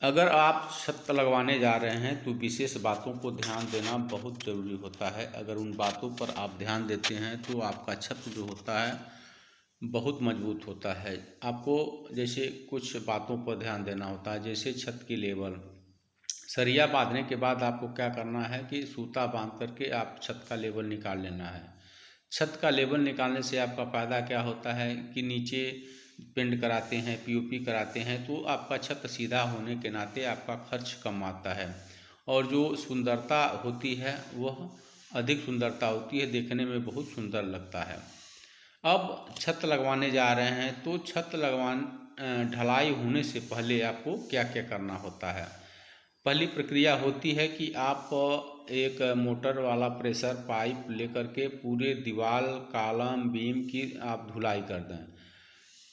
अगर आप छत लगवाने जा रहे हैं तो विशेष बातों को ध्यान देना बहुत ज़रूरी होता है। अगर उन बातों पर आप ध्यान देते हैं तो आपका छत जो होता है बहुत मजबूत होता है। आपको जैसे कुछ बातों पर ध्यान देना होता है, जैसे छत की लेवल। सरिया बांधने के बाद आपको क्या करना है कि सूता बांध करके आप छत का लेवल निकाल लेना है। छत का लेवल निकालने से आपका फ़ायदा क्या होता है कि नीचे पेंट कराते हैं, पीओपी कराते हैं तो आपका छत सीधा होने के नाते आपका खर्च कम आता है और जो सुंदरता होती है वह अधिक सुंदरता होती है, देखने में बहुत सुंदर लगता है। अब छत लगवाने जा रहे हैं तो छत ढलाई होने से पहले आपको क्या क्या करना होता है। पहली प्रक्रिया होती है कि आप एक मोटर वाला प्रेशर पाइप लेकर के पूरे दीवार, कॉलम, बीम की आप धुलाई कर दें।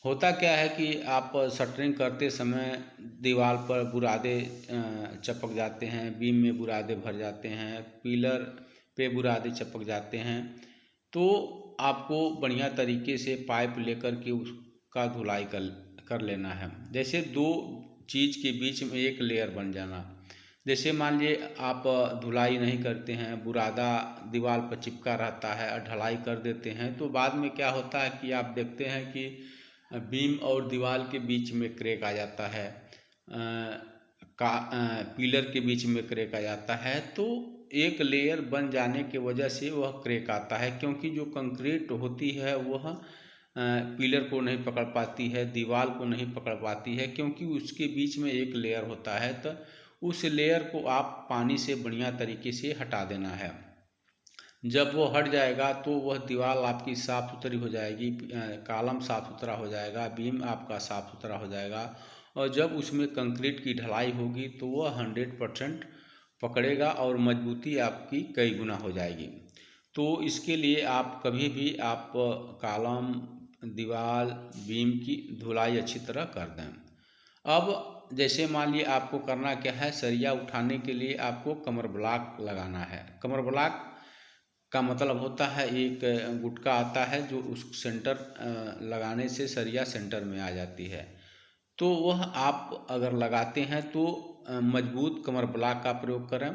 होता क्या है कि आप शटरिंग करते समय दीवार पर बुरादे चपक जाते हैं, बीम में बुरादे भर जाते हैं, पिलर पे बुरादे चपक जाते हैं, तो आपको बढ़िया तरीके से पाइप लेकर के उसका धुलाई कर लेना है। जैसे दो चीज़ के बीच में एक लेयर बन जाना। जैसे मान लीजिए आप धुलाई नहीं करते हैं, बुरादा दीवार पर चिपका रहता है और ढलाई कर देते हैं तो बाद में क्या होता है कि आप देखते हैं कि बीम और दीवार के बीच में क्रैक आ जाता है, पिलर के बीच में क्रैक आ जाता है। तो एक लेयर बन जाने की वजह से वह क्रैक आता है, क्योंकि जो कंक्रीट होती है वह पिलर को नहीं पकड़ पाती है, दीवार को नहीं पकड़ पाती है, क्योंकि उसके बीच में एक लेयर होता है। तो उस लेयर को आप पानी से बढ़िया तरीके से हटा देना है। जब वो हट जाएगा तो वह दीवार आपकी साफ़ सुथरी हो जाएगी, कॉलम साफ़ सुथरा हो जाएगा, बीम आपका साफ़ सुथरा हो जाएगा और जब उसमें कंक्रीट की ढलाई होगी तो वह 100% पकड़ेगा और मजबूती आपकी कई गुना हो जाएगी। तो इसके लिए आप कभी भी आप कॉलम, दीवार, बीम की धुलाई अच्छी तरह कर दें। अब जैसे मान लीजिए आपको करना क्या है, सरिया उठाने के लिए आपको कमर ब्लॉक लगाना है। कमर ब्लॉक का मतलब होता है एक गुटका आता है जो उस सेंटर लगाने से सरिया सेंटर में आ जाती है। तो वह आप अगर लगाते हैं तो मजबूत कमर ब्लॉक का प्रयोग करें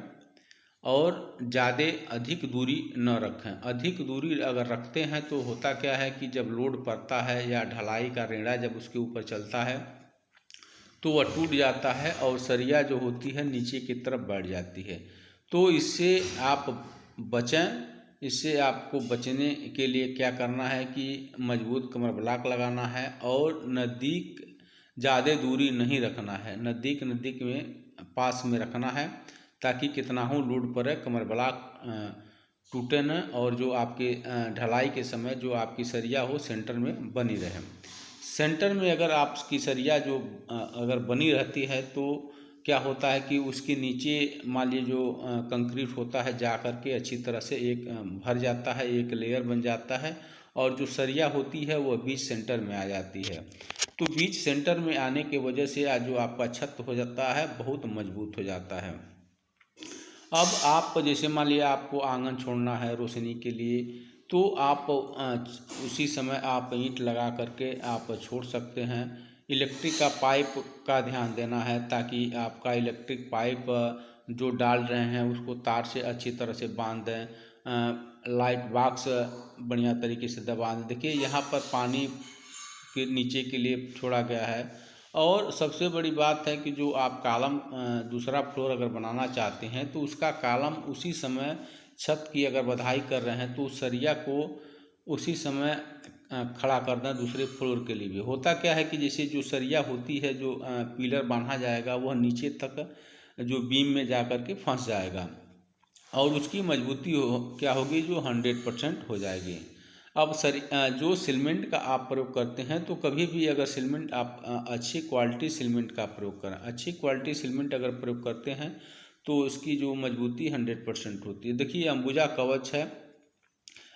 और ज़्यादा अधिक दूरी न रखें। अधिक दूरी अगर रखते हैं तो होता क्या है कि जब लोड पड़ता है या ढलाई का रेंड़ा जब उसके ऊपर चलता है तो वह टूट जाता है और सरिया जो होती है नीचे की तरफ बढ़ जाती है। तो इससे आप बचें। इससे आपको बचने के लिए क्या करना है कि मजबूत कमर ब्लॉक लगाना है और नज़दीक ज़्यादा दूरी नहीं रखना है, नज़दीक में पास में रखना है ताकि कितना हो लोड पड़े कमर ब्लॉक टूटे न और जो आपके ढलाई के समय जो आपकी सरिया हो सेंटर में बनी रहे। सेंटर में अगर आपकी सरिया जो अगर बनी रहती है तो क्या होता है कि उसके नीचे मान लीजिए जो कंक्रीट होता है जा कर के अच्छी तरह से एक भर जाता है, एक लेयर बन जाता है और जो सरिया होती है वह बीच सेंटर में आ जाती है। तो बीच सेंटर में आने की वजह से जो आपका छत हो जाता है बहुत मजबूत हो जाता है। अब आप जैसे मान लिया आपको आंगन छोड़ना है रोशनी के लिए तो आप उसी समय आप ईंट लगा करके आप छोड़ सकते हैं। इलेक्ट्रिक का पाइप का ध्यान देना है ताकि आपका इलेक्ट्रिक पाइप जो डाल रहे हैं उसको तार से अच्छी तरह से बांध दें। लाइट बॉक्स बढ़िया तरीके से दबा दें। देखिए यहाँ पर पानी के नीचे के लिए छोड़ा गया है। और सबसे बड़ी बात है कि जो आप कॉलम दूसरा फ्लोर अगर बनाना चाहते हैं तो उसका कॉलम उसी समय छत की अगर बधाई कर रहे हैं तो उस सरिया को उसी समय खड़ा कर दें दूसरे फ्लोर के लिए भी। होता क्या है कि जैसे जो सरिया होती है जो पिलर बांधा जाएगा वह नीचे तक जो बीम में जा कर के फंस जाएगा और उसकी मजबूती क्या होगी जो 100% हो जाएगी। अब जो सीमेंट का आप प्रयोग करते हैं तो कभी भी अगर सीमेंट आप अच्छी क्वालिटी सीमेंट का प्रयोग करें। अच्छी क्वालिटी सीमेंट अगर प्रयोग करते हैं तो उसकी जो मजबूती 100% होती है। देखिए अंबुजा कवच है,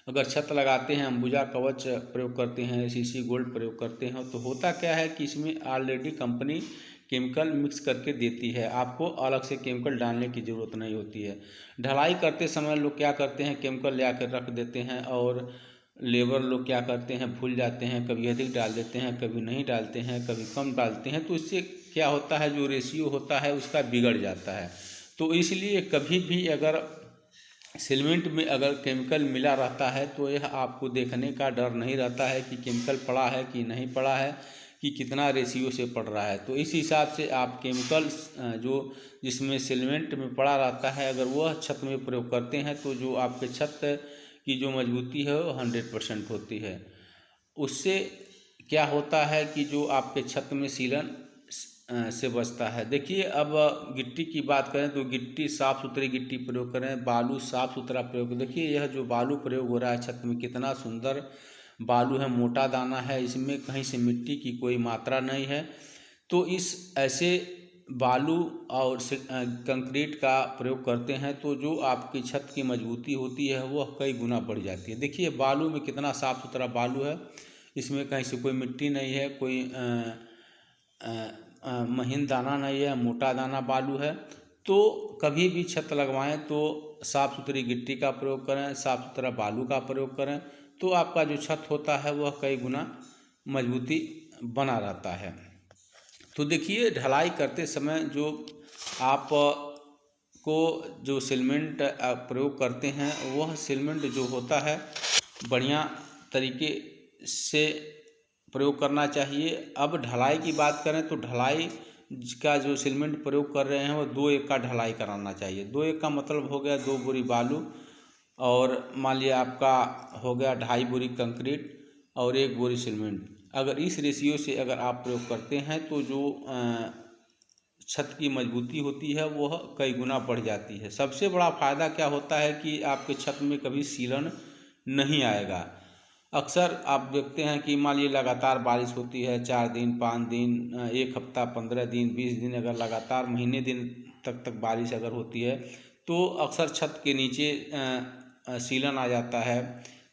अगर छत लगाते हैं अंबुजा कवच प्रयोग करते हैं, सीसी गोल्ड प्रयोग करते हैं तो होता क्या है कि इसमें ऑलरेडी कंपनी केमिकल मिक्स करके देती है, आपको अलग से केमिकल डालने की ज़रूरत नहीं होती है। ढलाई करते समय लोग क्या करते हैं केमिकल ले आकर रख देते हैं और लेबर लोग क्या करते हैं भूल जाते हैं, कभी अधिक डाल देते हैं, कभी नहीं डालते हैं, कभी कम डालते हैं। तो इससे क्या होता है, जो रेशियो होता है उसका बिगड़ जाता है। तो इसलिए कभी भी अगर सीमेंट में अगर केमिकल मिला रहता है तो यह आपको देखने का डर नहीं रहता है कि केमिकल पड़ा है कि नहीं पड़ा है, कि कितना रेशियो से पड़ रहा है। तो इस हिसाब से आप केमिकल्स जो जिसमें सीमेंट में पड़ा रहता है अगर वह छत में प्रयोग करते हैं तो जो आपके छत की जो मजबूती है वो 100% होती है। उससे क्या होता है कि जो आपके छत में सीलन से बचता है। देखिए अब गिट्टी की बात करें तो गिट्टी साफ़ सुथरी गिट्टी प्रयोग करें, बालू साफ़ सुथरा प्रयोग। देखिए यह जो बालू प्रयोग हो रहा है छत में कितना सुंदर बालू है, मोटा दाना है, इसमें कहीं से मिट्टी की कोई मात्रा नहीं है। तो इस ऐसे बालू और कंक्रीट का प्रयोग करते हैं तो जो आपकी छत की मजबूती होती है वह कई गुना बढ़ जाती है। देखिए बालू में कितना साफ़ सुथरा बालू है, इसमें कहीं से कोई मिट्टी नहीं है, कोई महीन दाना नहीं है, मोटा दाना बालू है। तो कभी भी छत लगवाएं तो साफ़ सुथरी गिट्टी का प्रयोग करें, साफ़ सुथरा बालू का प्रयोग करें, तो आपका जो छत होता है वह कई गुना मजबूती बना रहता है। तो देखिए ढलाई करते समय जो आप को जो सीमेंट प्रयोग करते हैं वह सीमेंट जो होता है बढ़िया तरीके से प्रयोग करना चाहिए। अब ढलाई की बात करें तो ढलाई का जो सीमेंट प्रयोग कर रहे हैं वो 2-1 का ढलाई कराना चाहिए। 2-1 का मतलब हो गया 2 बोरी बालू और मान लिया आपका हो गया 2.5 बोरी कंक्रीट और 1 बोरी सीमेंट। अगर इस रेशियो से अगर आप प्रयोग करते हैं तो जो छत की मजबूती होती है वह कई गुना बढ़ जाती है। सबसे बड़ा फ़ायदा क्या होता है कि आपके छत में कभी सीलन नहीं आएगा। अक्सर आप देखते हैं कि मान लीजिए लगातार बारिश होती है 4 दिन 5 दिन 1 हफ्ता 15 दिन 20 दिन अगर लगातार महीने दिन तक बारिश अगर होती है तो अक्सर छत के नीचे सीलन आ जाता है।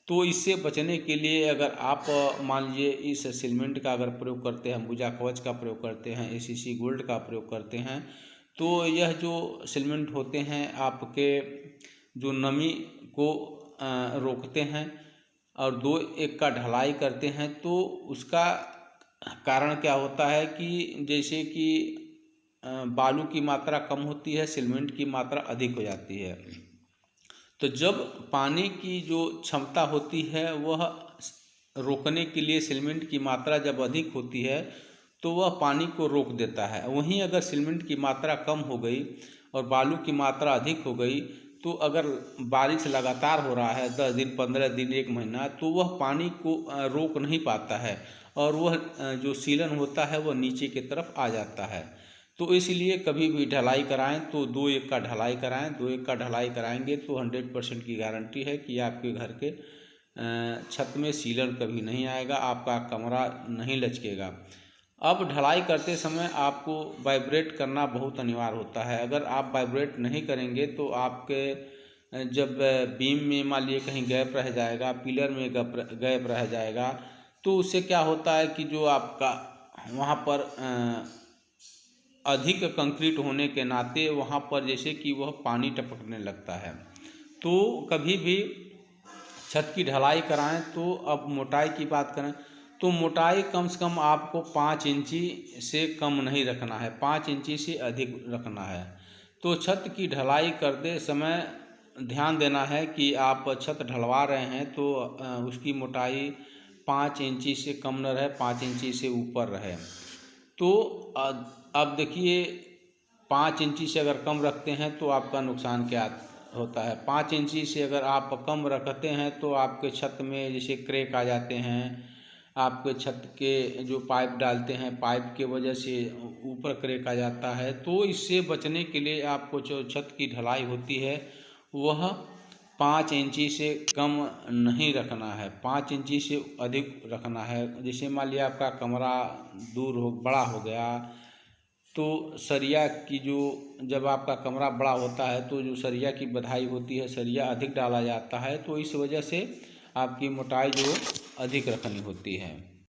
तो इससे बचने के लिए अगर आप मान लीजिए इस सीमेंट का अगर प्रयोग करते हैं, अंबुजा कवच का प्रयोग करते हैं, ACC गोल्ड का प्रयोग करते हैं तो यह जो सीमेंट होते हैं आपके जो नमी को रोकते हैं और 2-1 का ढलाई करते हैं। तो उसका कारण क्या होता है कि जैसे कि बालू की मात्रा कम होती है, सीमेंट की मात्रा अधिक हो जाती है। तो जब पानी की जो क्षमता होती है वह रोकने के लिए सीमेंट की मात्रा जब अधिक होती है तो वह पानी को रोक देता है। वहीं अगर सीमेंट की मात्रा कम हो गई और बालू की मात्रा अधिक हो गई तो अगर बारिश लगातार हो रहा है 10 दिन 15 दिन 1 महीना तो वह पानी को रोक नहीं पाता है और वह जो सीलन होता है वह नीचे की तरफ आ जाता है। तो इसलिए कभी भी ढलाई कराएं तो 2-1 का ढलाई कराएं। 2-1 का ढलाई कराएंगे तो 100% की गारंटी है कि आपके घर के छत में सीलन कभी नहीं आएगा, आपका कमरा नहीं लचकेगा। अब ढलाई करते समय आपको वाइब्रेट करना बहुत अनिवार्य होता है। अगर आप वाइब्रेट नहीं करेंगे तो आपके जब बीम में मान लीजिए कहीं गैप रह जाएगा, पिलर में गैप रह जाएगा तो उससे क्या होता है कि जो आपका वहाँ पर अधिक कंक्रीट होने के नाते वहाँ पर जैसे कि वह पानी टपकने लगता है। तो कभी भी छत की ढलाई कराएं तो अब मोटाई की बात करें तो मोटाई कम से कम आपको 5 इंची से कम नहीं रखना है, 5 इंची से अधिक रखना है। तो छत की ढलाई करते समय ध्यान देना है कि आप छत ढलवा रहे हैं तो उसकी मोटाई 5 इंची से कम न रहे, 5 इंची से ऊपर रहे। तो अब देखिए 5 इंची से अगर कम रखते हैं तो आपका नुकसान क्या होता है। 5 इंची से अगर आप कम रखते हैं तो आपके छत में जैसे क्रैक आ जाते हैं, आपके छत के जो पाइप डालते हैं पाइप के वजह से ऊपर क्रैक आ जाता है। तो इससे बचने के लिए आपको जो छत की ढलाई होती है वह 5 इंची से कम नहीं रखना है, 5 इंची से अधिक रखना है। जैसे मान लिया आपका कमरा बड़ा हो गया तो सरिया की जो जब आपका कमरा बड़ा होता है तो जो सरिया की बधाई होती है, सरिया अधिक डाला जाता है। तो इस वजह से आपकी मोटाई जो अधिक रखनी होती है।